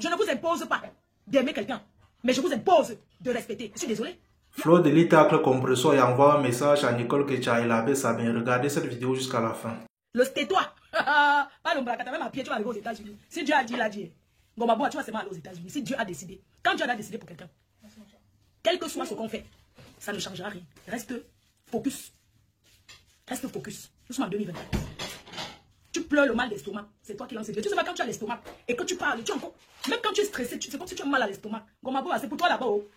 Je ne vous impose pas d'aimer quelqu'un, mais je vous impose de respecter. Je suis désolé. Fleur de Lis tacle compresseur et envoie un message à Nicole que tu as élaboré ça bien. Regardez cette vidéo jusqu'à la fin. Le tais-toi. Pas l'ombracata, même à pied, tu vas arriver aux États-Unis. Si Dieu a dit, il a dit. Gomabo, tu vas seulement aller aux États-Unis. Si Dieu a décidé. Quand Dieu a décidé pour quelqu'un, quel que soit ce qu'on fait, ça ne changera rien. Reste focus. Reste focus. Nous sommes en 2024. Tu pleures le mal d'estomac. C'est toi qui lances Dieu. Tu sais pas quand tu as l'estomac et que tu parles, tu es encore. Même quand tu es stressé, c'est comme si tu as mal à l'estomac. Gomabo, c'est pour toi là-bas. Oh.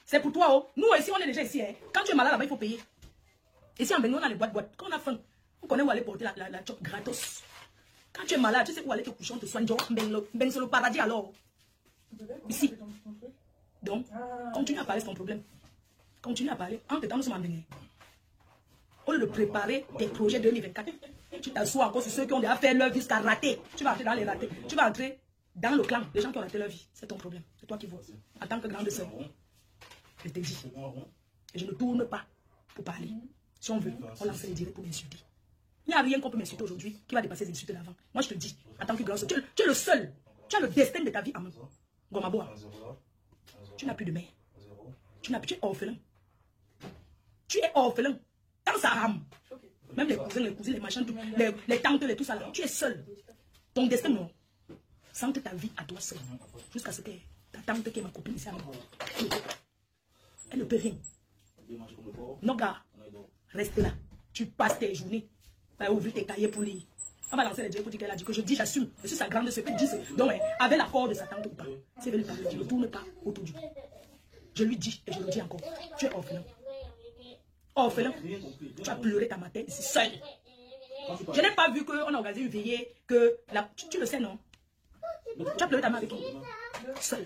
C'est pour toi. Oh. Nous ici, on est déjà ici. Hein. Quand tu es malade là-bas, il faut payer. Ici en Bénin, on a les boîtes. Quand on a faim, on connaît où aller porter la chope gratos. Quand tu es malade, tu sais où aller te coucher, on te soigne. Ben sur le paradis alors. Ici. Donc, continue à parler de ton problème. Continue à parler. En temps, nous sommes en Bénin. Au lieu de préparer tes projets 2024, tu t'assois encore sur ceux qui ont déjà fait leur vie jusqu'à rater. Tu vas entrer dans les ratés. Tu vas entrer dans le clan des gens qui ont raté leur vie. C'est ton problème. C'est toi qui vois. En tant que grande sœur, je te dis. Et je ne tourne pas pour parler. Si on veut, on lance les directs pour m'insulter. Il n'y a rien qu'on peut m'insulter aujourd'hui qui va dépasser les insultes d'avant. Moi, je te dis, en tant que grande sœur, tu es le seul. Tu as le destin de ta vie en main. Gomaboa. Tu n'as plus de mère. Tu es orphelin. Tu es orphelin. Dans sa rame. Même les cousins, les cousines, les machins, les tantes, les tout ça là. Tu es seul. Ton destin, non. Sente ta vie à toi seul. Jusqu'à ce que ta tante qui est ma copine ici, elle ne peut rien. Non, gars, reste là. Tu passes tes journées. Va ouvrir tes cahiers pour lire. On va lancer les dieux pour dire qu'elle a dit que je dis, j'assume. Je suis sa grande sœur. Donc, avec l'accord de sa tante ou pas. Si elle veut lui parler, je ne tourne pas autour du. Je lui dis, et je le dis encore, tu es orphelin. Orphelin, tu as pleuré ta matin ici seul. Je n'ai pas vu qu'on a organisé une veillée, que tu le sais, non? Tu as pleuré ta main avec qui? Seul.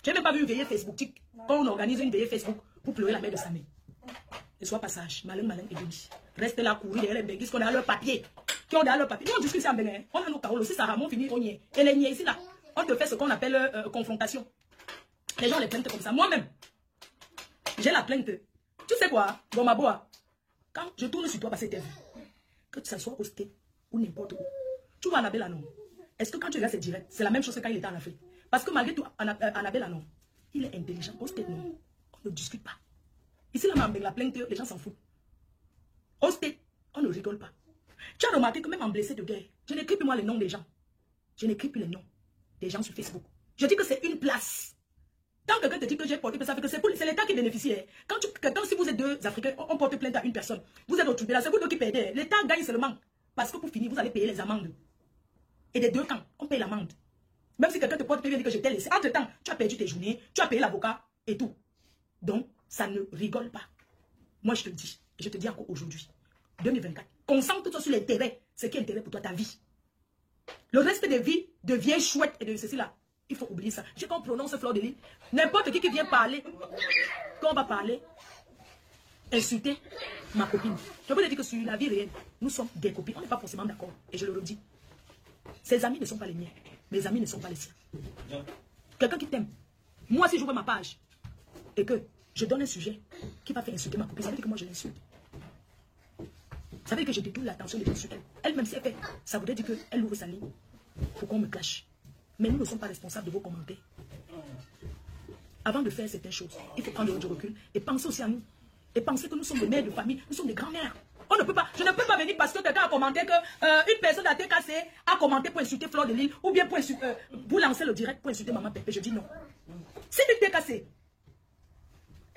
Je n'ai même pas vu une veillée Facebook. Quand on organise une veillée Facebook pour pleurer la mère de sa mère. Ne sois pas sage, malin, et béni. Reste là, courir derrière les béguistes, qu'on a leur papier. Qui ont derrière leur papier. Nous, on discute en Bénin. On a nos paroles aussi, ça ramon fini, on y est. Et les niais ici, là, on te fait ce qu'on appelle confrontation. Les gens les plaignent comme ça. Moi-même, j'ai la plainte. Tu sais quoi, Gomaboa, quand je tourne sur toi parce que t'es vu, que tu s'assois au sté ou n'importe où, tu vois Annabelle Anon. Est-ce que quand tu regardes ses directs, c'est la même chose que quand il était en Afrique? Parce que malgré tout, Annabelle Anon, il est intelligent. Au sté, non, on ne discute pas. Ici, là, avec la plainte, les gens s'en foutent. Au sté, on ne rigole pas. Tu as remarqué que même en blessé de guerre, je n'écris plus moi les noms des gens. Je n'écris plus les noms des gens sur Facebook. Je dis que c'est une place. Quand quelqu'un te dit que j'ai porté plainte, ça fait que c'est l'État qui bénéficie. Quand si vous êtes deux Africains, on porte plainte à une personne, vous êtes au tribunal, c'est vous deux qui payez. L'État gagne seulement. Parce que pour finir, vous allez payer les amendes. Et des deux camps, on paye l'amende. Même si quelqu'un te porte plainte et dit que je t'ai laissé. Entre-temps, tu as perdu tes journées, tu as payé l'avocat et tout. Donc, ça ne rigole pas. Moi, je te dis, et je te dis encore aujourd'hui, 2024, concentre-toi sur l'intérêt, ce qui est intérêt pour toi, ta vie. Le reste des vies devient chouette et de ceci là. Il faut oublier ça. Je sais qu'on prononce Fleur de Lis. N'importe qui vient parler, quand on va parler, insulter ma copine. Je peux te dire que sur la vie réelle, nous sommes des copines. On n'est pas forcément d'accord. Et je le redis. Ses amis ne sont pas les miens. Mes amis ne sont pas les siens. Quelqu'un qui t'aime. Moi, si j'ouvre ma page et que je donne un sujet qui va faire insulter ma copine, ça veut dire que moi je l'insulte. Ça veut dire que je détourne l'attention des gens sur elle. Elle-même, si elle fait, ça voudrait dire qu'elle ouvre sa ligne pour qu'on me clash. Mais nous ne sommes pas responsables de vos commentaires. Avant de faire certaines choses, il faut prendre du recul et penser aussi à nous. Et penser que nous sommes des mères de famille, nous sommes des grands-mères. On ne peut pas, je ne peux pas venir parce que quelqu'un a commenté que une personne à TKC a commenté pour insulter Fleur de Lis ou bien pour lancer le direct pour insulter Maman Pépé. Je dis non. Si une TKC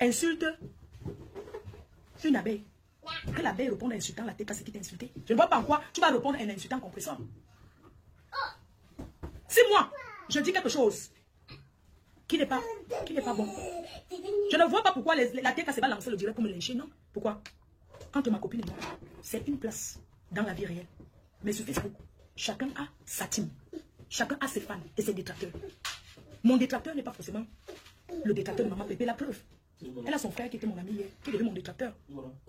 insulte une abeille, que l'abeille réponde en insultant la TKC qui t'a insulté, je ne vois pas en quoi tu vas répondre en insultant compresseur. Si moi, je dis quelque chose qui n'est pas bon, je ne vois pas pourquoi la TKC va lancer le direct pour me lyncher, non. Pourquoi? Quand ma copine est morte, c'est une place dans la vie réelle. Mais sur Facebook, chacun a sa team. Chacun a ses fans et ses détracteurs. Mon détracteur n'est pas forcément le détracteur de Maman Pépé, la preuve. Elle a son frère qui était mon ami hier, qui devait mon détracteur.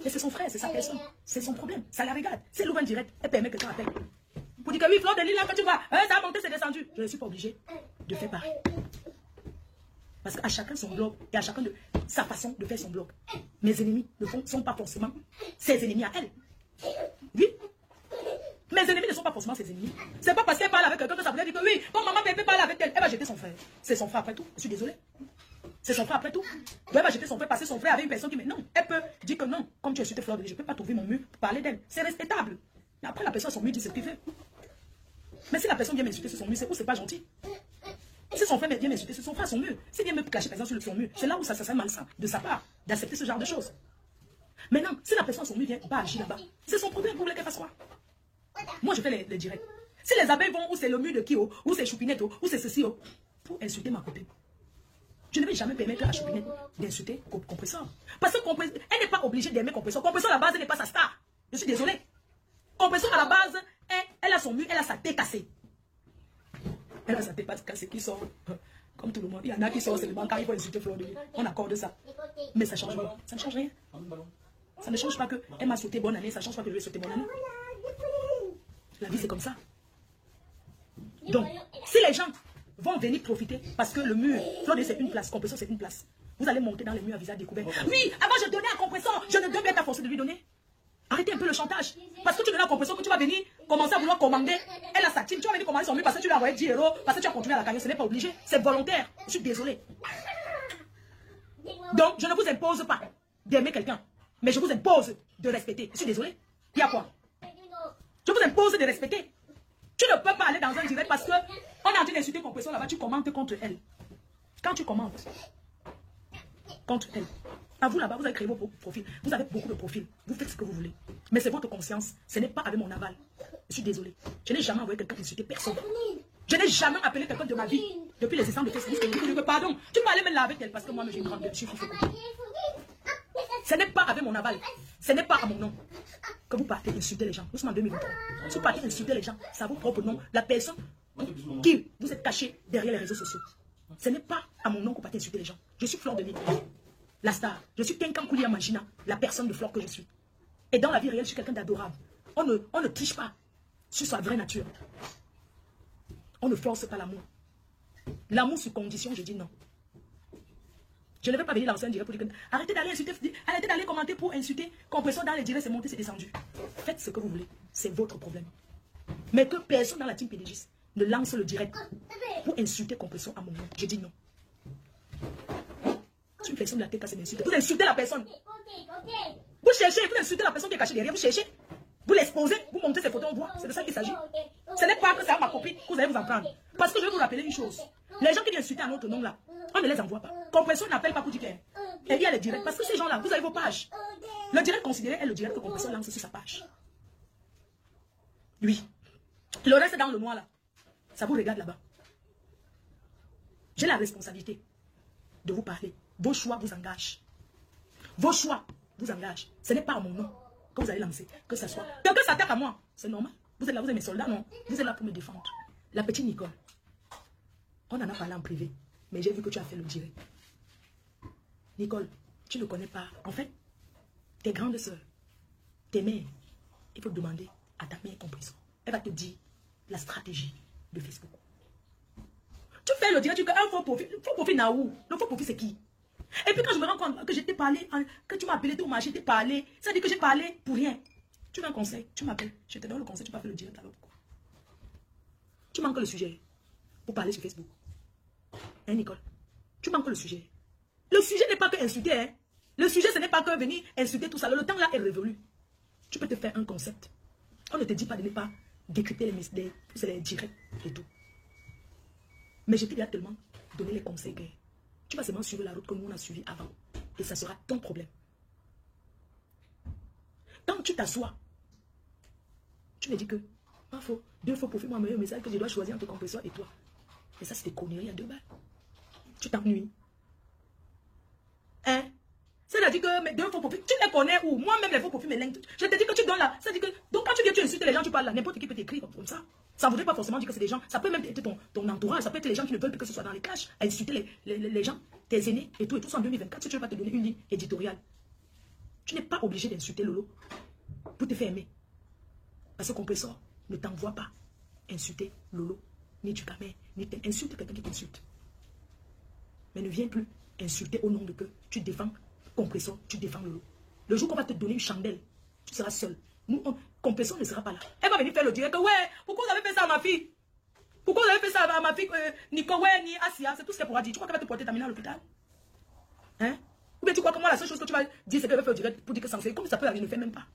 Et c'est son frère, c'est sa personne. C'est son problème. Ça la regarde. Si elle ouvre un direct, elle permet que quelqu'un appelle. Pour dire que oui, Fleur de Lis, là, quand tu vois, ça a monté, c'est descendu. Je ne suis pas obligée de faire pareil. Parce qu'à chacun son blog et à chacun de sa façon de faire son blog. Mes ennemis ne sont pas forcément ses ennemis à elle. Oui. Mes ennemis ne sont pas forcément ses ennemis. C'est pas parce qu'elle parle avec quelqu'un que ça voulait dire que oui, quand maman Pépé parle avec elle, elle va jeter son frère. C'est son frère après tout. Je suis désolée. C'est son frère après tout. Elle va jeter son frère parce que son frère avait une personne qui me... Non, elle peut dire que non, comme tu es sur tes fleurs, je ne peux pas trouver mon mur pour parler d'elle. C'est respectable. Mais après, la personne a son mur dit ce qu'il fait. Mais si la personne vient m'insulter sur son mur, c'est où c'est pas gentil. Si son frère vient m'insulter sur son frère, son mur. S'il vient me cacher par exemple sur son mur, c'est là où ça serait malsain de sa part d'accepter ce genre de choses. Maintenant, si la personne à son mur vient pas agir là-bas, c'est son problème pour qu'elle fasse quoi. Moi, je fais les directs. Si les abeilles vont, ou c'est le mur de Kio, ou c'est Choupinette, ou c'est ceci, pour insulter ma copine. Je ne vais jamais permettre à Choupinette d'insulter Compresseur. Parce que Compresseur, elle n'est pas obligée d'aimer Compresseur. Compresseur, à la base, n'est pas sa star. Je suis désolée. Compresseur, à la base, elle a son mur, elle a sa tête cassée. Elle a sa tête cassée qui sort. Comme tout le monde. Il y en a qui sortent seulement quand il faut insulter Fleur de Lys. On accorde ça. Mais ça change quoi? Ça ne change rien. Ça ne change pas qu'elle m'a souhaité bonne année. Ça ne change pas que je lui ai souhaité bonne année. La vie, c'est comme ça. Donc, si les gens vont venir profiter, parce que le mur, Fleur de Lys, c'est une place, Compresseur, c'est une place. Vous allez monter dans les murs à visage découvert. Oui, avant je donnais à Compresseur, je ne devais pas forcer de lui donner. Arrêtez un peu le chantage. Parce que tu donnes à Compresseur que tu vas venir commencer à vouloir commander. Elle a sa team, tu vas venir commander son mur parce que tu lui as envoyé 10 €, parce que tu as continué à la gagner. Ce n'est pas obligé, c'est volontaire. Je suis désolée. Donc, je ne vous impose pas d'aimer quelqu'un, mais je vous impose de respecter. Je suis désolée. Il y a quoi? Je vous impose de respecter. Tu ne peux pas aller dans un direct parce que on est en train d'insulter Compresseur là-bas, tu commentes contre elle. Quand tu commentes contre elle, à vous là-bas, vous avez créé vos profils. Vous avez beaucoup de profils. Vous faites ce que vous voulez. Mais c'est votre conscience. Ce n'est pas avec mon aval. Je suis désolée. Je n'ai jamais envoyé quelqu'un insulter personne. Je n'ai jamais appelé quelqu'un de ma vie depuis les instants de Facebook. Pardon, tu peux aller me laver avec elle parce que moi, j'ai une grande dessus. Ce n'est pas avec mon aval. Ce n'est pas à mon nom que vous partez insulter les gens. Nous sommes en 2023. Si vous partez insulter les gens, c'est à vos propres noms. La personne qui vous êtes caché derrière les réseaux sociaux. Ce n'est pas à mon nom que vous partez insulter les gens. Je suis Fleur de Lys, la star. Je suis Kenkan Koulia Magina, la personne de Fleur que je suis. Et dans la vie réelle, je suis quelqu'un d'adorable. On ne triche pas sur sa vraie nature. On ne force pas l'amour. L'amour sous condition, je dis non. Je ne vais pas venir lancer un direct pour dire que arrêtez d'aller insulter, arrêtez d'aller commenter pour insulter. Compresseur dans les directs, c'est monté, c'est descendu. Faites ce que vous voulez. C'est votre problème. Mais que personne dans la team PDG ne lance le direct pour insulter Compresseur à mon nom. Je dis non. C'est une personne de la tête cassée d'insulter. Vous insultez la personne. Vous cherchez, vous insultez la personne qui est cachée derrière. Vous cherchez. Vous l'exposez, vous montrez ses photos, on voit. C'est de ça qu'il s'agit. Ce n'est pas que c'est à ma copine que vous allez vous en prendre. Parce que je vais vous rappeler une chose. Les gens qui viennent insulter à notre nom là, on ne les envoie pas. Compresseur n'appelle pas pour dire qu'elle. Et il y a les directs. Parce que ces gens-là, vous avez vos pages. Le direct considéré est le direct que Compresseur lance sur sa page. Oui. Le reste dans le noir là, ça vous regarde là-bas. J'ai la responsabilité de vous parler. Vos choix vous engagent. Vos choix vous engagent. Ce n'est pas à mon nom que vous allez lancer. Que ce soit. Quelqu'un s'attaque à moi. C'est normal. Vous êtes là, vous êtes mes soldats, non. Vous êtes là pour me défendre. La petite Nicole. On en a parlé en privé. Mais j'ai vu que tu as fait le direct. Nicole, tu ne connais pas. En fait, tes grandes soeurs, tes mères, il faut demander à ta mère Compresseur. Elle va te dire la stratégie de Facebook. Tu fais le direct, tu as un faux profil. Le faux profil n'a où? Le faux profil, c'est qui? Et puis quand je me rends compte que je t'ai parlé, que tu m'as appelé tout marché, je t'ai parlé, ça dit que j'ai parlé pour rien. Tu veux un conseil, tu m'appelles, je te donne le conseil, tu vas faire le direct alors pourquoi? Tu manques le sujet pour parler sur Facebook. Hein Nicole? Tu manques le sujet. Le sujet n'est pas que insulter, hein. Le sujet ce n'est pas que venir insulter tout ça. Le temps là est révolu. Tu peux te faire un concept. On ne te dit pas de ne pas décrypter les directs et tout. Mais je t'ai déjà tellement donné les conseils que tu vas seulement suivre la route que nous on a suivi avant. Et ça sera ton problème. Quand tu t'assois, tu me dis que deux fois pour faire moi un message que je dois choisir entre Compresseur et toi. Et ça c'est des conneries à 2 balles. Tu t'ennuies. Hein? C'est-à-dire que mes 2 faux profils, tu les connais où? Moi-même les faux profils me linguent. Je te dis que tu donnes là. C'est-à-dire que donc quand tu viens, tu insultes les gens, tu parles là. N'importe qui peut t'écrire comme ça. Ça ne voudrait pas forcément dire que c'est des gens. Ça peut même être ton entourage. Ça peut être les gens qui ne veulent plus que ce soit dans les clashs. À insulter les gens, tes aînés et tout. Et tout ça en 2024. Si tu ne veux pas te donner une ligne éditoriale, tu n'es pas obligé d'insulter Lolo pour te faire aimer. Parce que Compresseur ne t'envoie pas insulter Lolo, ni du Camer, ni insulte quelqu'un qui t'insulte. Mais ne viens plus insulter au nom de que tu défends Compresseur, tu défends Lolo. Le jour qu'on va te donner une chandelle, tu seras seul. Nous, Compressor ne sera pas là. Elle va venir faire le direct. Ouais, pourquoi vous avez fait ça à ma fille? Pourquoi vous avez fait ça à ma fille? Nico, ouais, ni Asia, c'est tout ce qu'elle pourra dire. Tu crois qu'elle va te porter ta mine à l'hôpital? Hein? Ou bien tu crois que moi, la seule chose que tu vas dire, c'est qu'elle va faire le direct pour dire que c'est censé. Comme ça peut arriver, ne le fais même pas.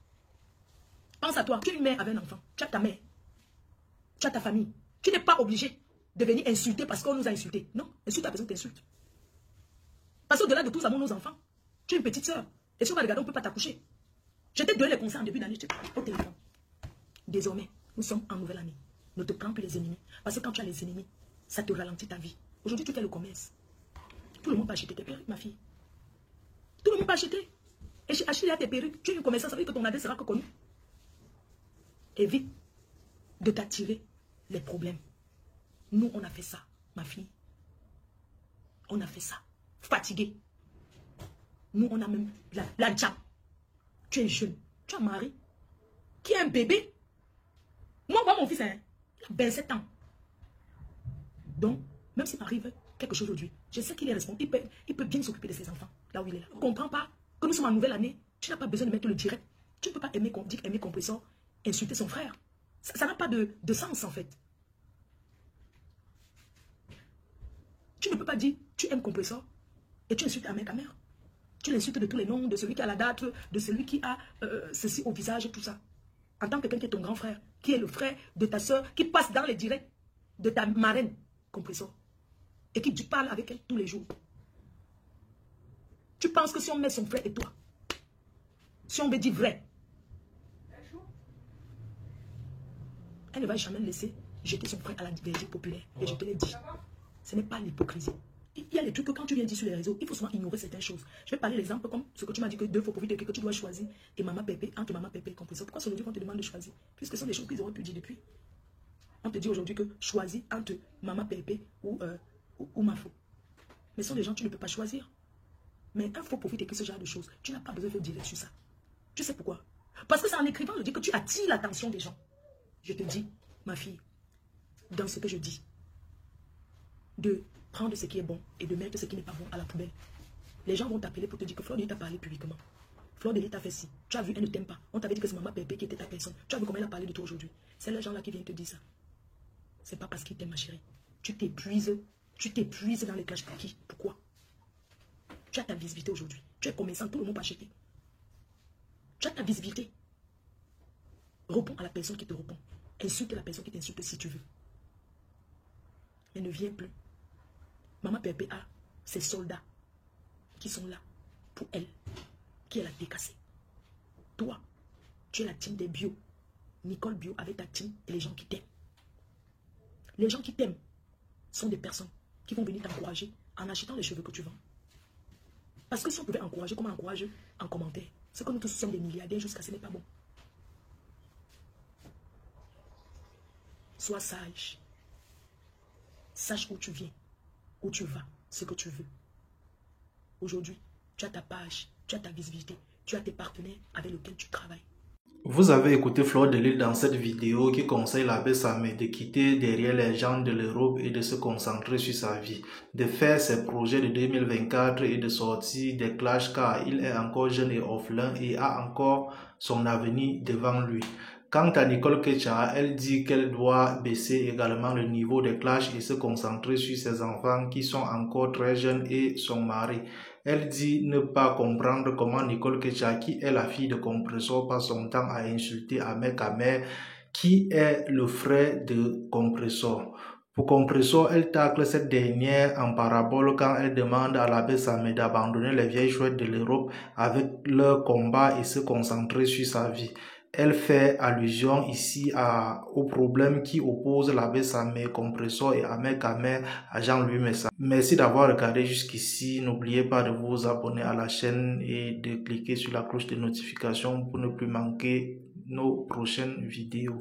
Pense à toi, tu es une mère avec un enfant. Tu as ta mère. Tu as ta famille. Tu n'es pas obligé de venir insulter parce qu'on nous a insultés. Non, insulte la personne qui t'insulte. Parce qu'au-delà de tout, nous avons nos enfants. Tu es une petite soeur. Et si on va regarder, on ne peut pas t'accoucher. Je t'ai donné les conseils en début d'année, je t'ai parlé au téléphone. Désormais, nous sommes en nouvelle année. Ne te prends plus les ennemis. Parce que quand tu as les ennemis, ça te ralentit ta vie. Aujourd'hui, tu fais le commerce. Tout le monde peut acheter tes perruques, ma fille. Tout le monde peut acheter. Et j'ai acheté tes perruques. Tu es une commerçante, ça veut dire que ton adresse sera que connue. Évite de t'attirer les problèmes. Nous, on a fait ça, ma fille. On a fait ça. Fatigué. Nous, on a même la jam. Tu es jeune. Tu as un mari. Qui est un bébé. Moi, mon fils, hein, il a 27 ans. Donc, même s'il m'arrive quelque chose aujourd'hui, je sais qu'il est responsable. Il peut bien s'occuper de ses enfants, là où il est là. On ne comprend pas que nous sommes en nouvelle année. Tu n'as pas besoin de mettre le direct. Tu ne peux pas aimer Compressor, insulter son frère. Ça n'a pas de sens, en fait. Tu ne peux pas dire, tu aimes Compressor et tu insultes ta mère. Tu l'insultes de tous les noms, de celui qui a la date, de celui qui a ceci au visage, tout ça. En tant que quelqu'un qui est ton grand frère, qui est le frère de ta soeur, qui passe dans les directs de ta marraine, Compressor, et qui tu parles avec elle tous les jours. Tu penses que si on met son frère et toi, si on me dit vrai, elle ne va jamais laisser jeter son frère à la verdict populaire. Et je te l'ai dit, ce n'est pas l'hypocrisie. Il y a des trucs que quand tu viens dire sur les réseaux, il faut souvent ignorer certaines choses. Je vais parler l'exemple comme ce que tu m'as dit que deux fois pour vite que tu dois choisir et Maman Pépé, entre Maman Pépé et Compressor. Pourquoi c'est aujourd'hui qu'on te demande de choisir? Puisque ce sont des choses qu'ils auraient pu dire depuis. On te dit aujourd'hui que choisis entre Maman Pépé ou Mafo. Mais ce sont des gens que tu ne peux pas choisir. Mais un faux profit écrit ce genre de choses. Tu n'as pas besoin de dire sur ça. Tu sais pourquoi? Parce que c'est en écrivant, je dis que tu attires l'attention des gens. Je te dis, ma fille, dans ce que je dis, de prendre ce qui est bon et de mettre ce qui n'est pas bon à la poubelle. Les gens vont t'appeler pour te dire que Fleur de Lys t'a parlé publiquement. Fleur de Lys t'a fait ci. Tu as vu, elle ne t'aime pas. On t'avait dit que c'est Maman Pépé qui était ta personne. Tu as vu comment elle a parlé de toi aujourd'hui. C'est les gens-là qui viennent te dire ça. C'est pas parce qu'ils t'aiment, ma chérie. Tu t'épuises dans les clashs pour qui? Pourquoi? Tu as ta visibilité aujourd'hui. Tu es commerçant, tout le monde peut acheter. Tu as ta visibilité. Réponds à la personne qui te répond. Insulte la personne qui t'insulte si tu veux. Mais ne viens plus. Maman Pépé a ses soldats qui sont là pour elle, qui elle a décassé. Toi, tu es la team des bio. Nicole Bio avec ta team et les gens qui t'aiment. Les gens qui t'aiment sont des personnes qui vont venir t'encourager en achetant les cheveux que tu vends. Parce que si on pouvait encourager, comment encourager en commentaire? C'est que nous tous sommes des milliardaires jusqu'à ce n'est pas bon. Sois sage. Sache où tu viens, où tu vas, ce que tu veux. Aujourd'hui, tu as ta page, tu as ta visibilité, tu as tes partenaires avec lesquels tu travailles. Vous avez écouté Fleur de Lys dans cette vidéo qui conseille l'abbé Samé de quitter derrière les gens de l'Europe et de se concentrer sur sa vie, de faire ses projets de 2024 et de sortir des clashs car il est encore jeune et orphelin et a encore son avenir devant lui. Quant à Nicole Kecha, elle dit qu'elle doit baisser également le niveau des clashs et se concentrer sur ses enfants qui sont encore très jeunes et son mari. Elle dit ne pas comprendre comment Nicole Kecha, qui est la fille de Compressor, passe son temps à insulter Ahmed Kamer, qui est le frère de Compressor. Pour Compressor, elle tacle cette dernière en parabole quand elle demande à l'abbé Samé d'abandonner les vieilles chouettes de l'Europe avec leur combat et se concentrer sur sa vie. Elle fait allusion ici au problème qui oppose l'abbé Samé, Compressor et Ahmed Kamer à Jean-Louis Messa. Merci d'avoir regardé jusqu'ici. N'oubliez pas de vous abonner à la chaîne et de cliquer sur la cloche de notification pour ne plus manquer nos prochaines vidéos.